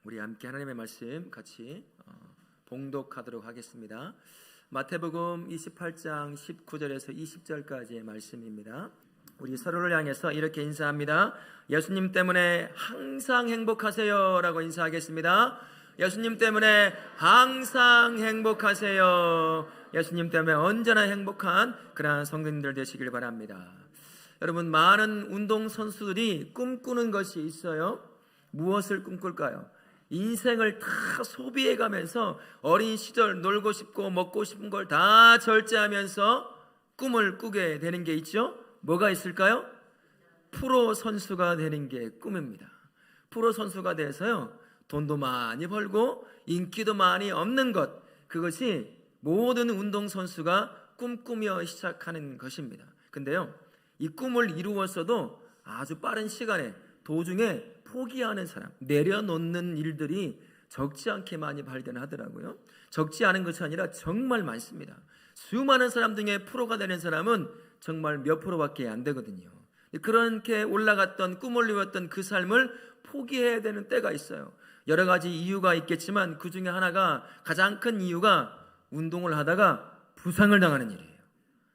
우리 함께 하나님의 말씀 같이 봉독하도록 하겠습니다. 마태복음 28장 19절에서 20절까지의 말씀입니다. 우리 서로를 향해서 이렇게 인사합니다. 예수님 때문에 항상 행복하세요 라고 인사하겠습니다. 예수님 때문에 항상 행복하세요. 예수님 때문에 언제나 행복한 그러한 성도님들 되시길 바랍니다. 여러분, 많은 운동선수들이 꿈꾸는 것이 있어요. 무엇을 꿈꿀까요? 인생을 다 소비해가면서 어린 시절 놀고 싶고 먹고 싶은 걸 다 절제하면서 꿈을 꾸게 되는 게 있죠. 뭐가 있을까요? 프로 선수가 되는 게 꿈입니다. 프로 선수가 돼서요, 돈도 많이 벌고 인기도 많이 얻는 것, 그것이 모든 운동선수가 꿈꾸며 시작하는 것입니다. 근데요, 이 꿈을 이루었어도 아주 빠른 시간에 도중에 포기하는 사람, 내려놓는 일들이 적지 않게 많이 발견하더라고요. 적지 않은 것이 아니라 정말 많습니다. 수많은 사람 중에 프로가 되는 사람은 정말 몇 프로밖에 안 되거든요. 그렇게 올라갔던, 꿈을 이뤘던 그 삶을 포기해야 되는 때가 있어요. 여러 가지 이유가 있겠지만 그 중에 하나가, 가장 큰 이유가 운동을 하다가 부상을 당하는 일이에요.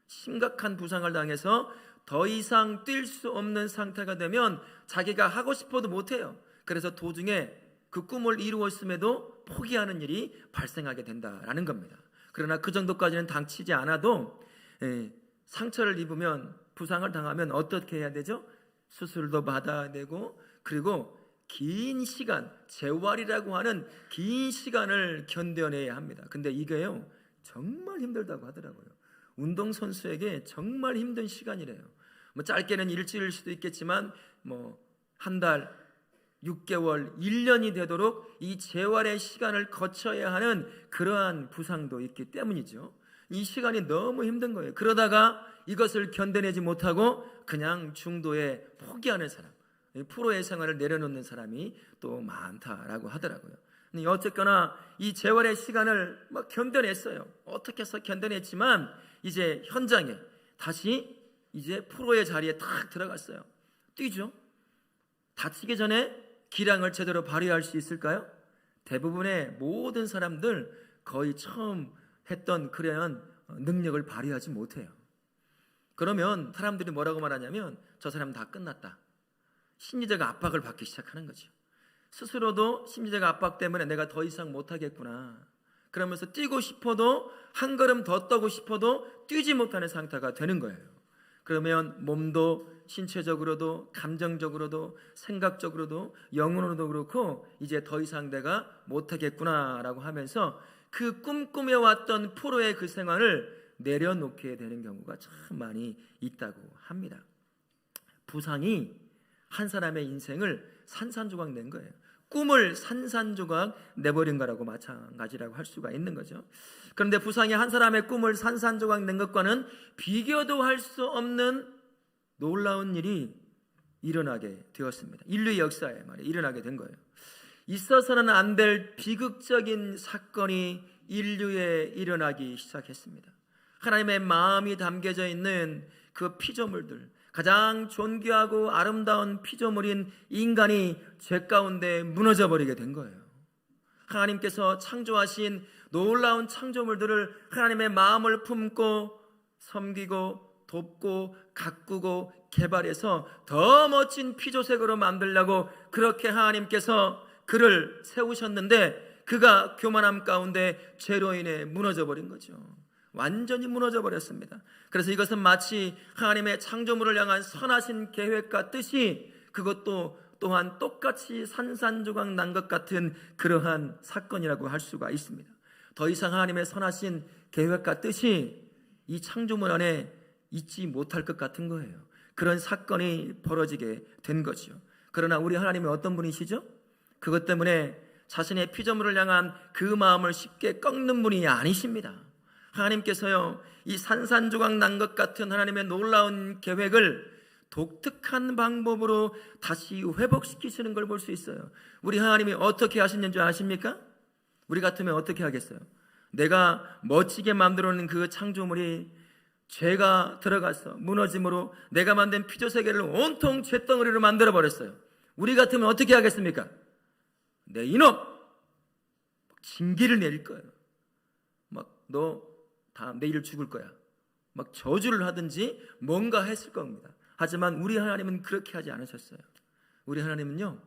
심각한 부상을 당해서 더 이상 뛸 수 없는 상태가 되면 자기가 하고 싶어도 못해요. 그래서 도중에 그 꿈을 이루었음에도 포기하는 일이 발생하게 된다라는 겁니다. 그러나 그 정도까지는 당치지 않아도 상처를 입으면, 부상을 당하면 어떻게 해야 되죠? 수술도 받아야 되고, 그리고 긴 시간, 재활이라고 하는 긴 시간을 견뎌내야 합니다. 근데 이게요, 정말 힘들다고 하더라고요. 운동선수에게 정말 힘든 시간이래요. 짧게는 일주일일 수도 있겠지만 한 달, 6개월, 1년이 되도록 이 재활의 시간을 거쳐야 하는 그러한 부상도 있기 때문이죠. 이 시간이 너무 힘든 거예요. 그러다가 이것을 견뎌내지 못하고 그냥 중도에 포기하는 사람, 프로의 생활을 내려놓는 사람이 또 많다라고 하더라고요. 어쨌거나 이 재활의 시간을 견뎌냈어요. 어떻게 해서 견뎌냈지만 이제 현장에 다시 이제 프로의 자리에 탁 들어갔어요. 뛰죠. 다치기 전에 기량을 제대로 발휘할 수 있을까요? 대부분의 모든 사람들 거의 처음 했던 그러한 능력을 발휘하지 못해요. 그러면 사람들이 뭐라고 말하냐면, 저 사람 다 끝났다. 심리적 압박을 받기 시작하는 거죠. 스스로도 심리적 압박 때문에 내가 더 이상 못하겠구나, 그러면서 뛰고 싶어도, 한 걸음 더 떠고 싶어도 뛰지 못하는 상태가 되는 거예요. 그러면 몸도 신체적으로도 감정적으로도 생각적으로도 영혼으로도 그렇고 이제 더 이상 내가 못하겠구나라고 하면서 그 꿈꾸며왔던 프로의 그 생활을 내려놓게 되는 경우가 참 많이 있다고 합니다. 부상이 한 사람의 인생을 산산조각 낸 거예요. 꿈을 산산조각 내버린 거라고 마찬가지라고 할 수가 있는 거죠. 그런데 부상이 한 사람의 꿈을 산산조각 낸 것과는 비교도 할 수 없는 놀라운 일이 일어나게 되었습니다. 인류 역사에 말이에요, 일어나게 된 거예요. 있어서는 안 될 비극적인 사건이 인류에 일어나기 시작했습니다. 하나님의 마음이 담겨져 있는 그 피조물들, 가장 존귀하고 아름다운 피조물인 인간이 죄 가운데 무너져 버리게 된 거예요. 하나님께서 창조하신 놀라운 창조물들을 하나님의 마음을 품고 섬기고 돕고 가꾸고 개발해서 더 멋진 피조색으로 만들려고 그렇게 하나님께서 그를 세우셨는데, 그가 교만함 가운데 죄로 인해 무너져 버린 거죠. 완전히 무너져 버렸습니다. 그래서 이것은 마치 하나님의 창조물을 향한 선하신 계획과 뜻이, 그것도 또한 똑같이 산산조각 난 것 같은 그러한 사건이라고 할 수가 있습니다. 더 이상 하나님의 선하신 계획과 뜻이 이 창조물 안에 있지 못할 것 같은 거예요. 그런 사건이 벌어지게 된 거죠. 그러나 우리 하나님은 어떤 분이시죠? 그것 때문에 자신의 피조물을 향한 그 마음을 쉽게 꺾는 분이 아니십니다. 하나님께서요, 이 산산조각 난 것 같은 하나님의 놀라운 계획을 독특한 방법으로 다시 회복시키시는 걸 볼 수 있어요. 우리 하나님이 어떻게 하시는 줄 아십니까? 우리 같으면 어떻게 하겠어요? 내가 멋지게 만들어놓은 그 창조물이 죄가 들어가서 무너짐으로 내가 만든 피조세계를 온통 죄덩어리로 만들어버렸어요. 우리 같으면 어떻게 하겠습니까? 내 이놈! 징계를 내릴 거예요. 막 너 다음 내일 죽을 거야. 막 저주를 하든지 뭔가 했을 겁니다. 하지만 우리 하나님은 그렇게 하지 않으셨어요. 우리 하나님은요,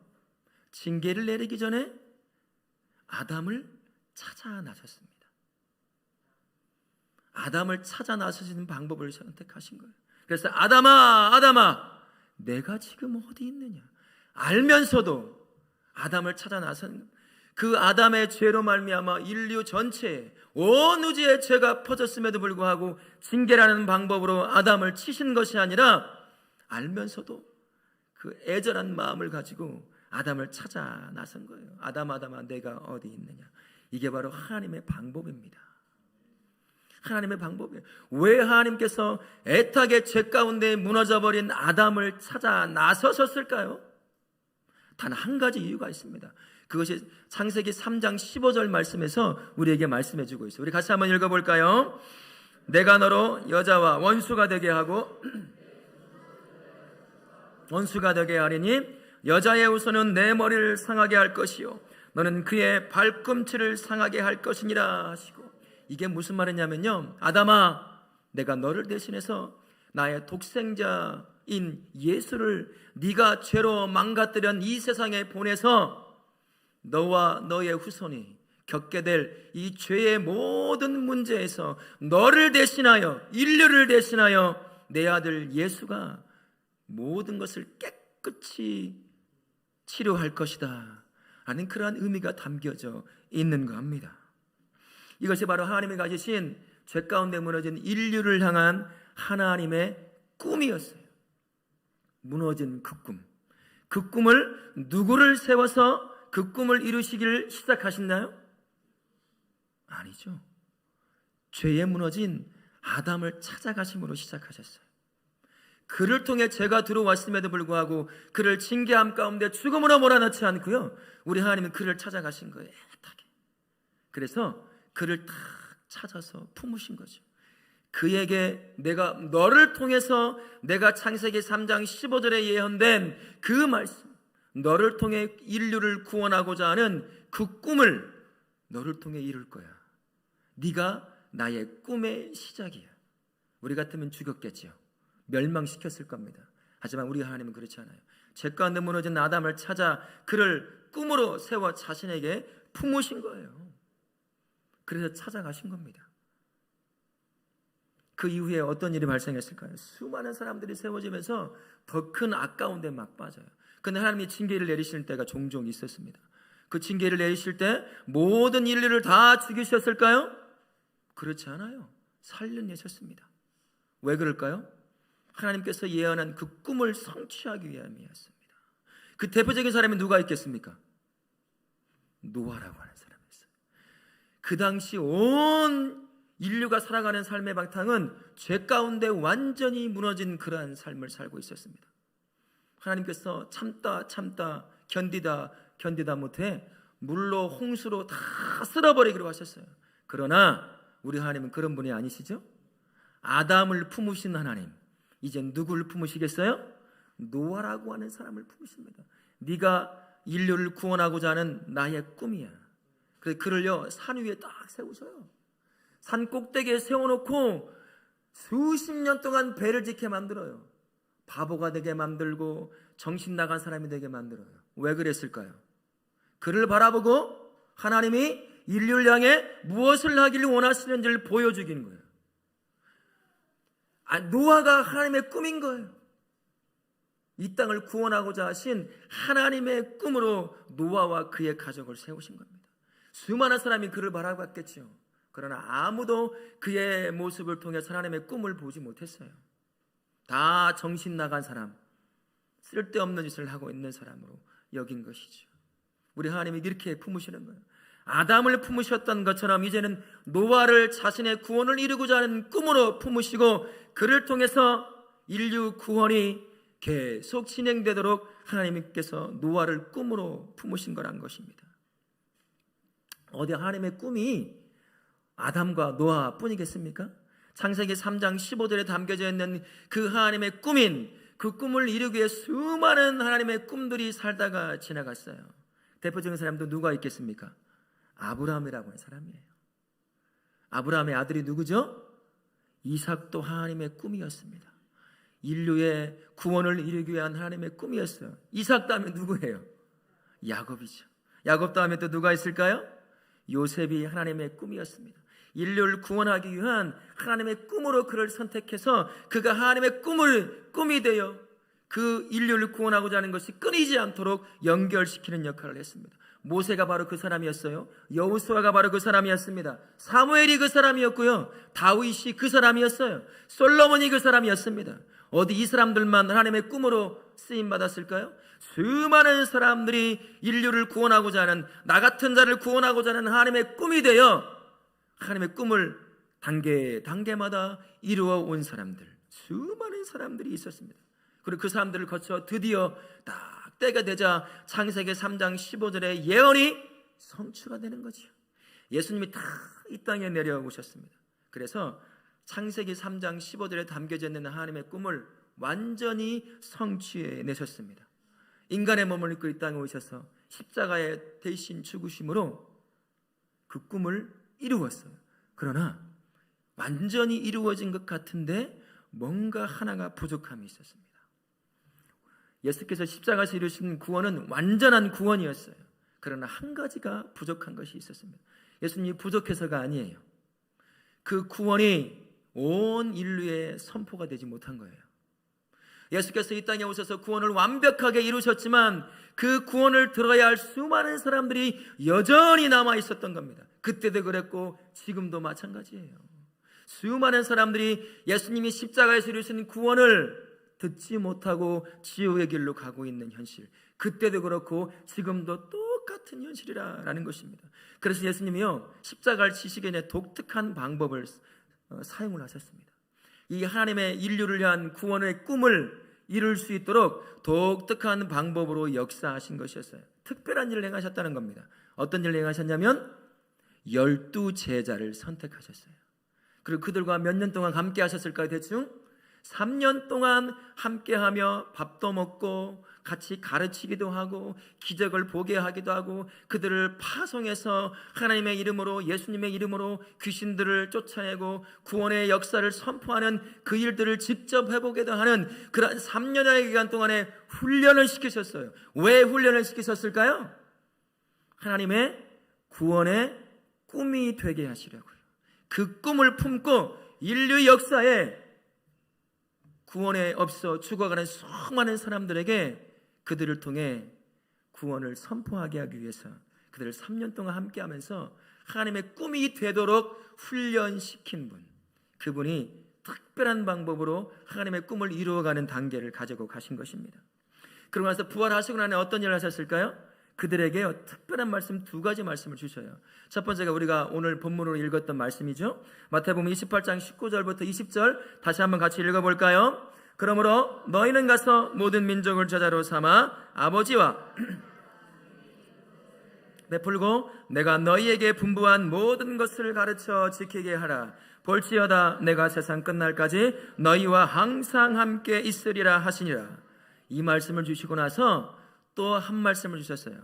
징계를 내리기 전에 아담을 찾아 나섰습니다. 아담을 찾아 나서시는 방법을 선택하신 거예요. 그래서 아담아 내가 지금 어디 있느냐 알면서도 아담을 찾아 나선, 그 아담의 죄로 말미암아 인류 전체에 온 우주에 죄가 퍼졌음에도 불구하고 징계라는 방법으로 아담을 치신 것이 아니라 알면서도 그 애절한 마음을 가지고 아담을 찾아 나선 거예요. 아담아 내가 어디 있느냐. 이게 바로 하나님의 방법입니다. 하나님의 방법이에요. 왜 하나님께서 애타게 죄 가운데 무너져버린 아담을 찾아 나서셨을까요? 단 한 가지 이유가 있습니다. 그것이 창세기 3장 15절 말씀에서 우리에게 말씀해 주고 있어요. 우리 같이 한번 읽어볼까요? 내가 너로 여자와 원수가 되게 하고 원수가 되게 하리니 여자의 후손은 내 머리를 상하게 할 것이요 너는 그의 발꿈치를 상하게 할 것이니라 하시고, 이게 무슨 말이냐면요, 아담아 내가 너를 대신해서 나의 독생자인 예수를 네가 죄로 망가뜨린 이 세상에 보내서 너와 너의 후손이 겪게 될 이 죄의 모든 문제에서 너를 대신하여, 인류를 대신하여 내 아들 예수가 모든 것을 깨끗이 치료할 것이다 하는 그러한 의미가 담겨져 있는 겁니다. 이것이 바로 하나님이 가지신 죄 가운데 무너진 인류를 향한 하나님의 꿈이었어요. 무너진 그 꿈. 그 꿈을 누구를 세워서 그 꿈을 이루시기를 시작하셨나요? 아니죠. 죄에 무너진 아담을 찾아가심으로 시작하셨어요. 그를 통해 죄가 들어왔음에도 불구하고 그를 징계함 가운데 죽음으로 몰아넣지 않고요, 우리 하나님은 그를 찾아가신 거예요. 애타게. 그래서 그를 딱 찾아서 품으신 거죠. 그에게 내가 너를 통해서 내가 창세기 3장 15절에 예언된 그 말씀, 너를 통해 인류를 구원하고자 하는 그 꿈을 너를 통해 이룰 거야. 네가 나의 꿈의 시작이야. 우리 같으면 죽였겠죠. 멸망시켰을 겁니다. 하지만 우리 하나님은 그렇지 않아요. 죄 가운데 무너진 아담을 찾아 그를 꿈으로 세워 자신에게 품으신 거예요. 그래서 찾아가신 겁니다. 그 이후에 어떤 일이 발생했을까요? 수많은 사람들이 세워지면서 더 큰 악 가운데 막 빠져요. 그런데 하나님이 징계를 내리실 때가 종종 있었습니다. 그 징계를 내리실 때 모든 인류를 다 죽이셨을까요? 그렇지 않아요. 살려내셨습니다. 왜 그럴까요? 하나님께서 예언한 그 꿈을 성취하기 위함이었습니다. 그 대표적인 사람이 누가 있겠습니까? 노아라고 하는 사람이었어요. 그 당시 온 인류가 살아가는 삶의 바탕은 죄 가운데 완전히 무너진 그러한 삶을 살고 있었습니다. 하나님께서 참다 견디다 못해 물로 홍수로 다 쓸어버리기로 하셨어요. 그러나 우리 하나님은 그런 분이 아니시죠? 아담을 품으신 하나님, 이제 누구를 품으시겠어요? 노아라고 하는 사람을 품으십니다. 네가 인류를 구원하고자 하는 나의 꿈이야. 그래서 그를요 산 위에 딱 세우셔요. 산 꼭대기에 세워놓고 수십 년 동안 배를 지게 만들어요. 바보가 되게 만들고 정신 나간 사람이 되게 만들어요. 왜 그랬을까요? 그를 바라보고 하나님이 인류를 향해 무엇을 하기를 원하시는지를 보여주기는 거예요. 노아가 하나님의 꿈인 거예요. 이 땅을 구원하고자 하신 하나님의 꿈으로 노아와 그의 가족을 세우신 겁니다. 수많은 사람이 그를 바라봤겠죠. 그러나 아무도 그의 모습을 통해 하나님의 꿈을 보지 못했어요. 다 정신 나간 사람, 쓸데없는 짓을 하고 있는 사람으로 여긴 것이죠. 우리 하나님이 이렇게 품으시는 거예요. 아담을 품으셨던 것처럼 이제는 노아를 자신의 구원을 이루고자 하는 꿈으로 품으시고 그를 통해서 인류 구원이 계속 진행되도록 하나님께서 노아를 꿈으로 품으신 거란 것입니다. 어디 하나님의 꿈이 아담과 노아 뿐이겠습니까? 창세기 3장 15절에 담겨져 있는 그 하나님의 꿈인 그 꿈을 이루기 위해 수많은 하나님의 꿈들이 살다가 지나갔어요. 대표적인 사람도 누가 있겠습니까? 아브라함이라고 하는 사람이에요. 아브라함의 아들이 누구죠? 이삭도 하나님의 꿈이었습니다. 인류의 구원을 이루기 위한 하나님의 꿈이었어요. 이삭 다음에 누구예요? 야곱이죠. 야곱 다음에 또 누가 있을까요? 요셉이 하나님의 꿈이었습니다. 인류를 구원하기 위한 하나님의 꿈으로 그를 선택해서 그가 하나님의 꿈이 되어 그 인류를 구원하고자 하는 것이 끊이지 않도록 연결시키는 역할을 했습니다. 모세가 바로 그 사람이었어요. 여호수아가 바로 그 사람이었습니다. 사무엘이 그 사람이었고요. 다윗이 그 사람이었어요. 솔로몬이 그 사람이었습니다. 어디 이 사람들만 하나님의 꿈으로 쓰임받았을까요? 수많은 사람들이 인류를 구원하고자 하는, 나 같은 자를 구원하고자 하는 하나님의 꿈이 되어 하나님의 꿈을 단계마다 이루어 온 사람들, 수많은 사람들이 있었습니다. 그리고 그 사람들을 거쳐 드디어 딱 때가 되자 창세기 3장 15절의 예언이 성취가 되는 거죠. 예수님이 다 이 땅에 내려오셨습니다. 그래서 창세기 3장 15절에 담겨져 있는 하나님의 꿈을 완전히 성취해내셨습니다. 인간의 몸을 입고 이 땅에 오셔서 십자가에 대신 죽으심으로 그 꿈을 이루었어요. 그러나 완전히 이루어진 것 같은데 뭔가 하나가 부족함이 있었습니다. 예수께서 십자가에서 이루신 구원은 완전한 구원이었어요. 그러나 한 가지가 부족한 것이 있었습니다. 예수님이 부족해서가 아니에요. 그 구원이 온 인류에 선포가 되지 못한 거예요. 예수께서 이 땅에 오셔서 구원을 완벽하게 이루셨지만 그 구원을 들어야 할 수많은 사람들이 여전히 남아 있었던 겁니다. 그때도 그랬고 지금도 마찬가지예요. 수많은 사람들이 예수님이 십자가에서 이루신 구원을 듣지 못하고 지옥의 길로 가고 있는 현실, 그때도 그렇고 지금도 똑같은 현실이라는 것입니다. 그래서 예수님이요, 십자가를 지시기 전에 독특한 방법을 사용을 하셨습니다. 이 하나님의 인류를 위한 구원의 꿈을 이룰 수 있도록 독특한 방법으로 역사하신 것이었어요. 특별한 일을 행하셨다는 겁니다. 어떤 일을 행하셨냐면 12제자를 선택하셨어요. 그리고 그들과 몇 년 동안 함께 하셨을까요? 대충 3년 동안 함께하며 밥도 먹고 같이 가르치기도 하고 기적을 보게 하기도 하고 그들을 파송해서 하나님의 이름으로, 예수님의 이름으로 귀신들을 쫓아내고 구원의 역사를 선포하는 그 일들을 직접 해보게도 하는 그런 3년의 기간 동안에 훈련을 시키셨어요. 왜 훈련을 시키셨을까요? 하나님의 구원의 꿈이 되게 하시려고요. 그 꿈을 품고 인류 역사에 구원에 없어 죽어가는 수많은 사람들에게 그들을 통해 구원을 선포하게 하기 위해서 그들을 3년 동안 함께하면서 하나님의 꿈이 되도록 훈련시킨 분, 그분이 특별한 방법으로 하나님의 꿈을 이루어가는 단계를 가지고 가신 것입니다. 그러고 나서 부활하시고 나서 어떤 일을 하셨을까요? 그들에게 특별한 말씀, 2가지 말씀을 주셔요. 첫 번째가 우리가 오늘 본문으로 읽었던 말씀이죠. 마태복음 28장 19절부터 20절 다시 한번 같이 읽어볼까요? 그러므로 너희는 가서 모든 민족을 제자로 삼아 아버지와 베풀고 내가 너희에게 분부한 모든 것을 가르쳐 지키게 하라. 볼지어다 내가 세상 끝날까지 너희와 항상 함께 있으리라 하시니라. 이 말씀을 주시고 나서 또 한 말씀을 주셨어요.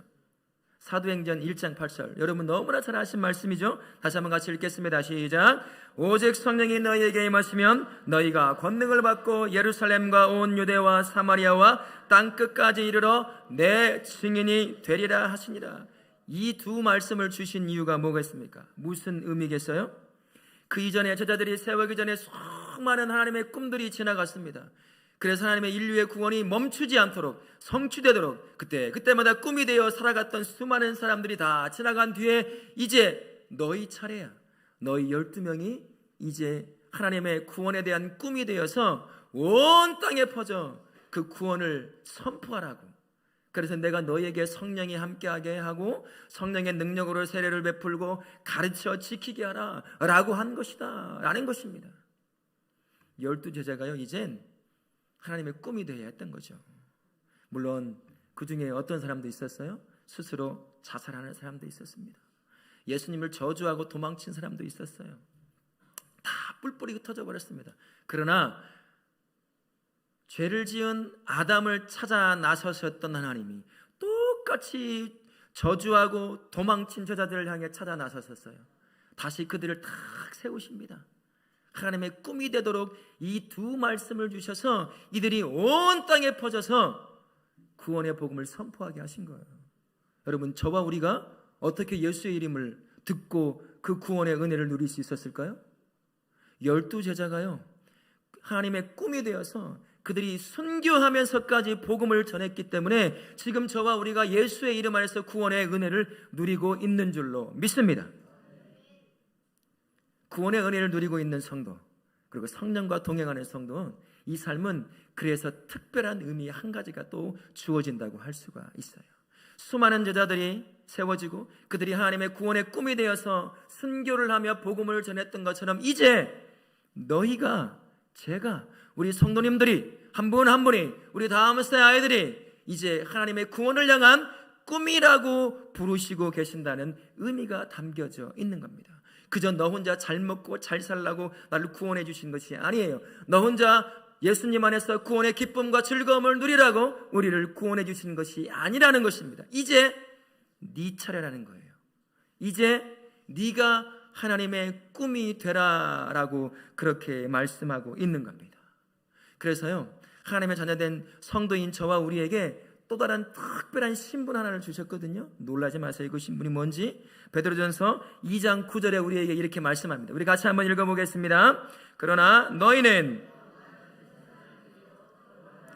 사도행전 1장 8절, 여러분 너무나 잘 아신 말씀이죠. 다시 한번 같이 읽겠습니다. 시작. 오직 성령이 너희에게 임하시면 너희가 권능을 받고 예루살렘과 온 유대와 사마리아와 땅끝까지 이르러 내 증인이 되리라 하시니라. 이 2 말씀을 주신 이유가 뭐겠습니까? 무슨 의미겠어요? 그 이전에 제자들이 세우기 전에 수많은 하나님의 꿈들이 지나갔습니다. 그래서 하나님의 인류의 구원이 멈추지 않도록 성취되도록 그때마다 꿈이 되어 살아갔던 수많은 사람들이 다 지나간 뒤에 이제 너희 차례야. 너희 12명이 이제 하나님의 구원에 대한 꿈이 되어서 온 땅에 퍼져 그 구원을 선포하라고. 그래서 내가 너희에게 성령이 함께하게 하고 성령의 능력으로 세례를 베풀고 가르쳐 지키게 하라 라고 한 것이다 라는 것입니다. 12제자가요 이젠 하나님의 꿈이 되어야 했던 거죠. 물론 그 중에 어떤 사람도 있었어요. 스스로 자살하는 사람도 있었습니다. 예수님을 저주하고 도망친 사람도 있었어요. 다 뿔뿔이 흩어져 버렸습니다. 그러나 죄를 지은 아담을 찾아 나서셨던 하나님이 똑같이 저주하고 도망친 제자들을 향해 찾아 나섰었어요. 다시 그들을 탁 세우십니다. 하나님의 꿈이 되도록 이 두 말씀을 주셔서 이들이 온 땅에 퍼져서 구원의 복음을 선포하게 하신 거예요. 여러분, 저와 우리가 어떻게 예수의 이름을 듣고 그 구원의 은혜를 누릴 수 있었을까요? 12 제자가요, 하나님의 꿈이 되어서 그들이 순교하면서까지 복음을 전했기 때문에 지금 저와 우리가 예수의 이름 안에서 구원의 은혜를 누리고 있는 줄로 믿습니다. 구원의 은혜를 누리고 있는 성도, 그리고 성령과 동행하는 성도는 이 삶은 그래서 특별한 의미 한 가지가 또 주어진다고 할 수가 있어요. 수많은 제자들이 세워지고 그들이 하나님의 구원의 꿈이 되어서 순교를 하며 복음을 전했던 것처럼 이제 너희가, 제가, 우리 성도님들이 한 분 한 분이, 우리 다음 세대 아이들이 이제 하나님의 구원을 향한 꿈이라고 부르시고 계신다는 의미가 담겨져 있는 겁니다. 그저 너 혼자 잘 먹고 잘 살라고 나를 구원해 주신 것이 아니에요. 너 혼자 예수님 안에서 구원의 기쁨과 즐거움을 누리라고 우리를 구원해 주신 것이 아니라는 것입니다. 이제 네 차례라는 거예요. 이제 네가 하나님의 꿈이 되라라고 그렇게 말씀하고 있는 겁니다. 그래서요, 하나님의 자녀된 성도인 저와 우리에게 또 다른 특별한 신분 하나를 주셨거든요. 놀라지 마세요. 그 신분이 뭔지 베드로전서 2장 9절에 우리에게 이렇게 말씀합니다. 우리 같이 한번 읽어보겠습니다. 그러나 너희는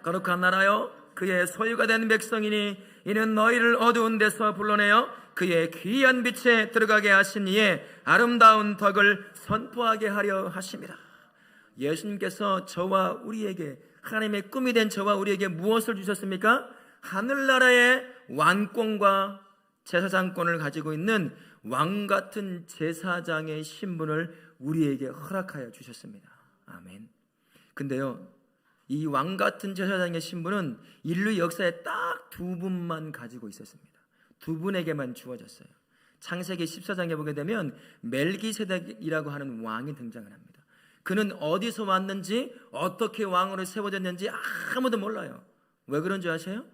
거룩한 나라요 그의 소유가 된 백성이니 이는 너희를 어두운 데서 불러내어 그의 귀한 빛에 들어가게 하신 이의 아름다운 덕을 선포하게 하려 하십니다. 예수님께서 저와 우리에게, 하나님의 꿈이 된 저와 우리에게 무엇을 주셨습니까? 하늘나라의 왕권과 제사장권을 가지고 있는 왕같은 제사장의 신분을 우리에게 허락하여 주셨습니다. 아멘. 근데요, 이 왕같은 제사장의 신분은 인류 역사에 딱 두 분만 가지고 있었습니다. 두 분에게만 주어졌어요. 창세기 14장에 보게 되면 멜기세덱이라고 하는 왕이 등장을 합니다. 그는 어디서 왔는지, 어떻게 왕으로 세워졌는지 아무도 몰라요. 왜 그런 줄 아세요?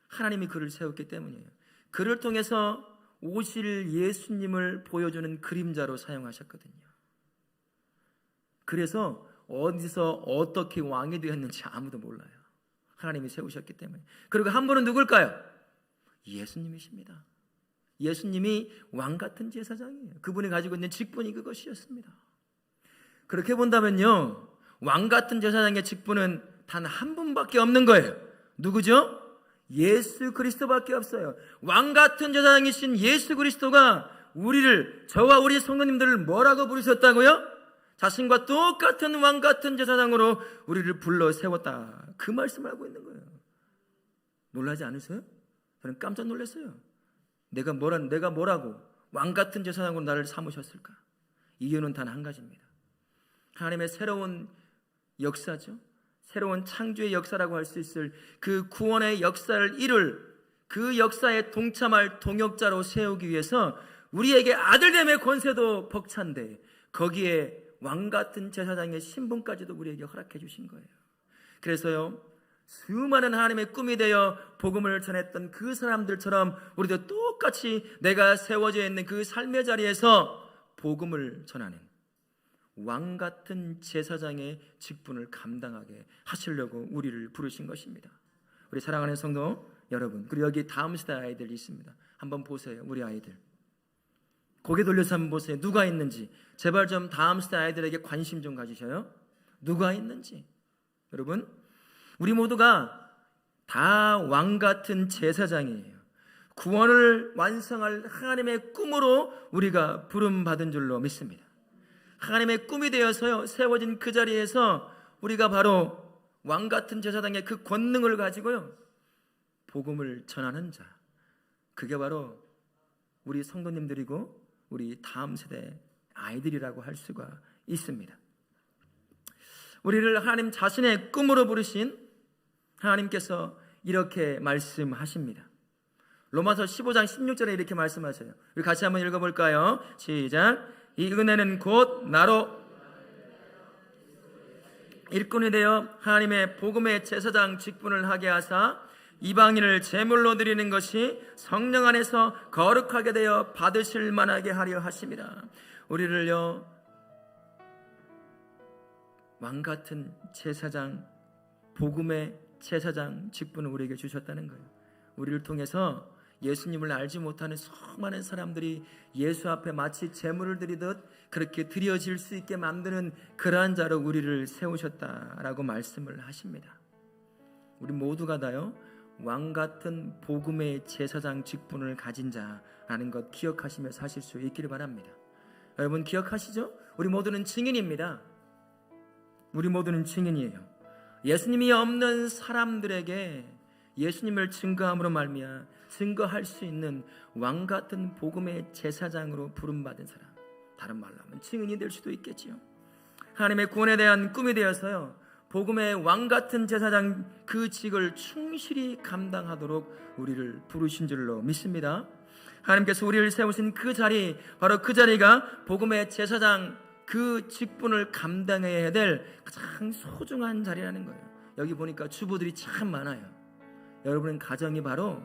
하나님이 그를 세웠기 때문이에요. 그를 통해서 오실 예수님을 보여주는 그림자로 사용하셨거든요. 그래서 어디서 어떻게 왕이 되었는지 아무도 몰라요. 하나님이 세우셨기 때문에. 그리고 한 분은 누굴까요? 예수님이십니다. 예수님이 왕같은 제사장이에요. 그분이 가지고 있는 직분이 그것이었습니다. 그렇게 본다면요, 왕같은 제사장의 직분은 단 한 분밖에 없는 거예요. 누구죠? 예수 그리스도밖에 없어요. 왕같은 제사장이신 예수 그리스도가 우리를, 저와 우리 성도님들을 뭐라고 부르셨다고요? 자신과 똑같은 왕같은 제사장으로 우리를 불러 세웠다. 그 말씀을 하고 있는 거예요. 놀라지 않으세요? 저는 깜짝 놀랐어요. 내가 뭐라고 왕같은 제사장으로 나를 삼으셨을까? 이유는 단 한 가지입니다. 하나님의 새로운 역사죠. 새로운 창조의 역사라고 할 수 있을 그 구원의 역사를 이룰, 그 역사에 동참할 동역자로 세우기 위해서 우리에게 아들됨의 권세도 벅찬데 거기에 왕같은 제사장의 신분까지도 우리에게 허락해 주신 거예요. 그래서요, 수많은 하나님의 꿈이 되어 복음을 전했던 그 사람들처럼 우리도 똑같이 내가 세워져 있는 그 삶의 자리에서 복음을 전하는 왕같은 제사장의 직분을 감당하게 하시려고 우리를 부르신 것입니다. 우리 사랑하는 성도 여러분, 그리고 여기 다음 세대 아이들이 있습니다. 한번 보세요. 우리 아이들 고개 돌려서 한번 보세요. 누가 있는지. 제발 좀 다음 세대 아이들에게 관심 좀 가지셔요. 누가 있는지. 여러분, 우리 모두가 다 왕같은 제사장이에요. 구원을 완성할 하나님의 꿈으로 우리가 부름받은 줄로 믿습니다. 하나님의 꿈이 되어서요, 세워진 그 자리에서 우리가 바로 왕같은 제사장의 그 권능을 가지고요, 복음을 전하는 자, 그게 바로 우리 성도님들이고 우리 다음 세대 아이들이라고 할 수가 있습니다. 우리를 하나님 자신의 꿈으로 부르신 하나님께서 이렇게 말씀하십니다. 로마서 15장 16절에 이렇게 말씀하세요. 우리 같이 한번 읽어볼까요? 시작. 이 은혜는 곧 나로 일꾼이 되어 하나님의 복음의 제사장 직분을 하게 하사 이방인을 제물로 드리는 것이 성령 안에서 거룩하게 되어 받으실 만하게 하려 하심이라. 우리를요 왕같은 제사장, 복음의 제사장 직분을 우리에게 주셨다는 거예요. 우리를 통해서 예수님을 알지 못하는 수많은 사람들이 예수 앞에 마치 제물을 드리듯 그렇게 드려질 수 있게 만드는 그러한 자로 우리를 세우셨다라고 말씀을 하십니다. 우리 모두가 다요 왕같은 복음의 제사장 직분을 가진 자라는 것 기억하시며 사실 수 있기를 바랍니다. 여러분 기억하시죠? 우리 모두는 증인입니다. 우리 모두는 증인이에요. 예수님이 없는 사람들에게 예수님을 증거함으로 말미암아 증거할 수 있는 왕같은 복음의 제사장으로 부름받은 사람, 다른 말로 하면 증인이 될 수도 있겠지요. 하나님의 구원에 대한 꿈이 되어서요 복음의 왕같은 제사장 그 직을 충실히 감당하도록 우리를 부르신 줄로 믿습니다. 하나님께서 우리를 세우신 그 자리, 바로 그 자리가 복음의 제사장 그 직분을 감당해야 될 가장 소중한 자리라는 거예요. 여기 보니까 주부들이 참 많아요. 여러분은 가정이 바로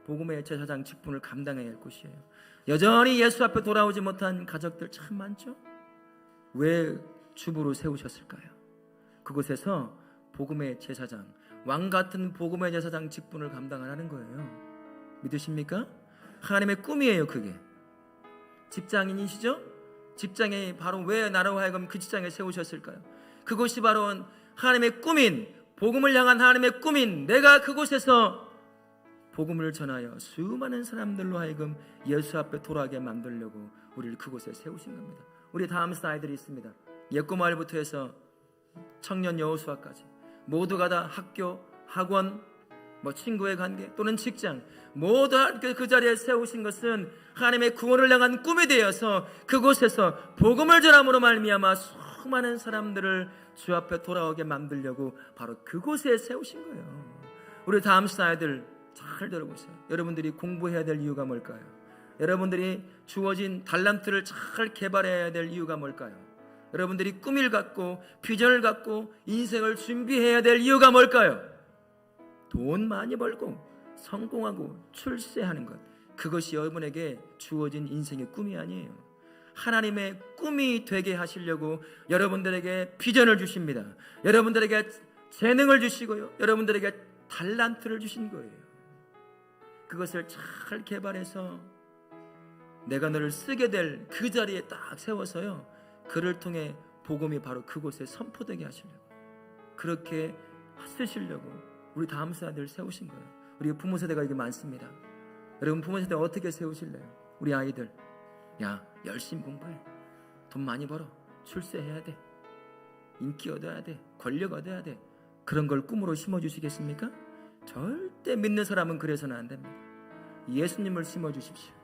복음의 제사장 직분을 감당해야 할 곳이에요. 여전히 예수 앞에 돌아오지 못한 가족들 참 많죠. 왜 주부로 세우셨을까요? 그곳에서 복음의 제사장, 왕같은 복음의 제사장 직분을 감당하라는 거예요. 믿으십니까? 하나님의 꿈이에요. 그게 직장인이시죠? 직장에 바로 왜 나로 하여금 그 직장에 세우셨을까요? 그곳이 바로 하나님의 꿈인, 복음을 향한 하나님의 꿈인 내가 그곳에서 복음을 전하여 수많은 사람들로 하여금 예수 앞에 돌아가게 만들려고 우리를 그곳에 세우신 겁니다. 우리 다음 슬라이드들이 있습니다. 예꼬마을부터 해서 청년 여호수아까지 모두가 다 학교, 학원, 친구의 관계 또는 직장 모두 그 자리에 세우신 것은 하나님의 구원을 향한 꿈이 되어서 그곳에서 복음을 전함으로 말미암아 수많은 사람들을 주 앞에 돌아오게 만들려고 바로 그곳에 세우신 거예요. 우리 다음 슬라이드를 잘 들어보세요. 여러분들이 공부해야 될 이유가 뭘까요? 여러분들이 주어진 달란트를 잘 개발해야 될 이유가 뭘까요? 여러분들이 꿈을 갖고 비전을 갖고 인생을 준비해야 될 이유가 뭘까요? 돈 많이 벌고 성공하고 출세하는 것, 그것이 여러분에게 주어진 인생의 꿈이 아니에요. 하나님의 꿈이 되게 하시려고 여러분들에게 비전을 주십니다. 여러분들에게 재능을 주시고요, 여러분들에게 달란트를 주신 거예요. 그것을 잘 개발해서 내가 너를 쓰게 될 그 자리에 딱 세워서요, 그를 통해 복음이 바로 그곳에 선포되게 하시려고, 그렇게 쓰시려고 우리 다음 세대를 세우신 거예요. 우리 부모 세대가 이게 많습니다. 여러분 부모 세대 어떻게 세우실래요? 우리 아이들, 야 열심히 공부해, 돈 많이 벌어, 출세해야 돼, 인기 얻어야 돼, 권력 얻어야 돼, 그런 걸 꿈으로 심어주시겠습니까? 절대 믿는 사람은 그래서는 안 됩니다. 예수님을 심어주십시오.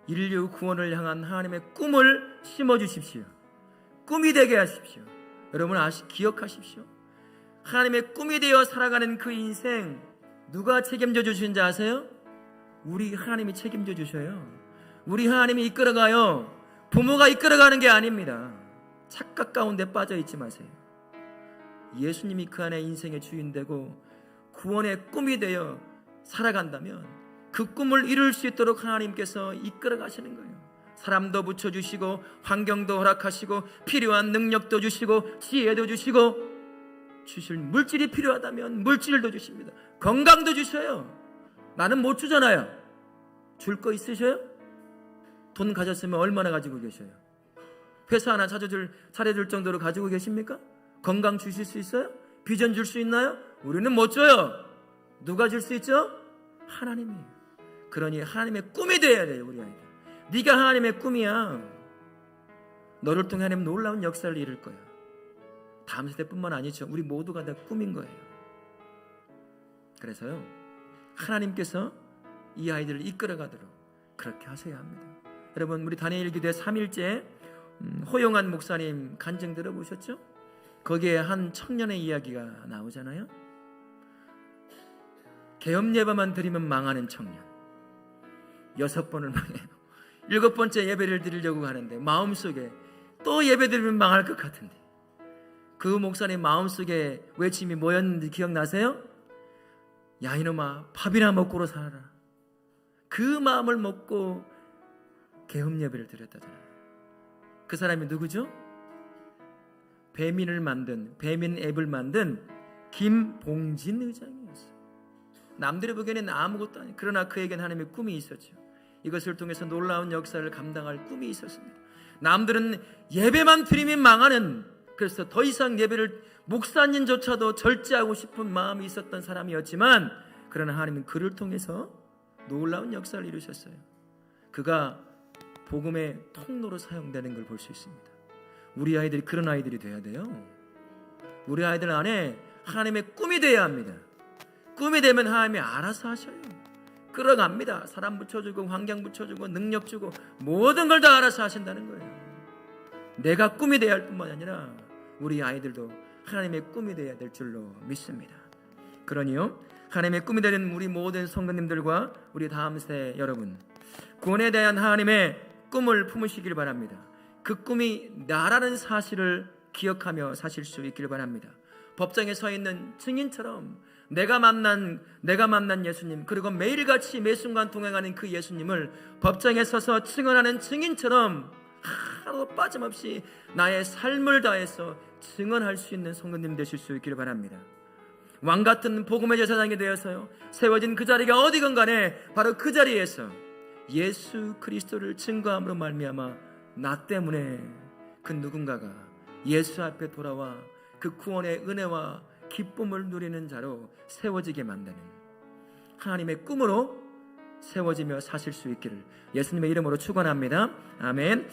인류 구원을 향한 하나님의 꿈을 심어주십시오. 꿈이 되게 하십시오. 여러분 기억하십시오. 하나님의 꿈이 되어 살아가는 그 인생 누가 책임져 주시는지 아세요? 우리 하나님이 책임져 주셔요. 우리 하나님이 이끌어가요. 부모가 이끌어가는 게 아닙니다. 착각 가운데 빠져 있지 마세요. 예수님이 그 안에 인생의 주인 되고 구원의 꿈이 되어 살아간다면 그 꿈을 이룰 수 있도록 하나님께서 이끌어 가시는 거예요. 사람도 붙여주시고 환경도 허락하시고 필요한 능력도 주시고 지혜도 주시고, 주실 물질이 필요하다면 물질도 주십니다. 건강도 주셔요. 나는 못 주잖아요. 줄 거 있으셔요? 돈 가졌으면 얼마나 가지고 계셔요? 회사 하나 차려줄 정도로 가지고 계십니까? 건강 주실 수 있어요? 비전 줄 수 있나요? 우리는 못 줘요. 누가 줄 수 있죠? 하나님이에요. 그러니 하나님의 꿈이 되어야 돼요. 우리 아이들, 네가 하나님의 꿈이야. 너를 통해 하나님 놀라운 역사를 이룰 거야. 다음 세대뿐만 아니죠. 우리 모두가 다 꿈인 거예요. 그래서요, 하나님께서 이 아이들을 이끌어가도록 그렇게 하셔야 합니다. 여러분 우리 다니엘 기도회 3일째 호용한 목사님 간증 들어보셨죠? 거기에 한 청년의 이야기가 나오잖아요. 계엄 예배만 드리면 망하는 청년, 6번을 망해요. 7번째 예배를 드리려고 하는데 마음속에 또 예배 드리면 망할 것 같은데, 그 목사님 마음속에 외침이 뭐였는지 기억나세요? 야 이놈아 밥이나 먹고로 살아라. 그 마음을 먹고 계엄 예배를 드렸다잖아요. 그 사람이 누구죠? 배민 앱을 만든 김봉진 의장이었어요. 남들이 보기에는 아무것도 아니에요. 그러나 그에게는 하나님의 꿈이 있었죠. 이것을 통해서 놀라운 역사를 감당할 꿈이 있었습니다. 남들은 예배만 드리면 망하는, 그래서 더 이상 예배를 목사님조차도 절제하고 싶은 마음이 있었던 사람이었지만, 그러나 하나님은 그를 통해서 놀라운 역사를 이루셨어요. 그가 복음의 통로로 사용되는 걸 볼 수 있습니다. 우리 아이들이 그런 아이들이 돼야 돼요. 우리 아이들 안에 하나님의 꿈이 돼야 합니다. 꿈이 되면 하나님이 알아서 하셔요. 끌어갑니다. 사람 붙여주고 환경 붙여주고 능력 주고 모든 걸 다 알아서 하신다는 거예요. 내가 꿈이 돼야 할 뿐만 아니라 우리 아이들도 하나님의 꿈이 돼야 될 줄로 믿습니다. 그러니요, 하나님의 꿈이 되는 우리 모든 성도님들과 우리 다음 세대 여러분, 구원에 대한 하나님의 꿈을 품으시길 바랍니다. 그 꿈이 나라는 사실을 기억하며 사실 수 있길 바랍니다. 법정에 서 있는 증인처럼 내가 만난 예수님, 그리고 매일같이 매 순간 동행하는 그 예수님을 법정에 서서 증언하는 증인처럼 하나도 빠짐없이 나의 삶을 다해서 증언할 수 있는 성도님 되실 수 있기를 바랍니다. 왕같은 복음의 제사장이 되어서요, 세워진 그 자리가 어디건 간에 바로 그 자리에서 예수 그리스도를 증거함으로 말미암아 나 때문에 그 누군가가 예수 앞에 돌아와 그 구원의 은혜와 기쁨을 누리는 자로 세워지게 만드는 하나님의 꿈으로 세워지며 사실 수 있기를 예수님의 이름으로 축원합니다. 아멘.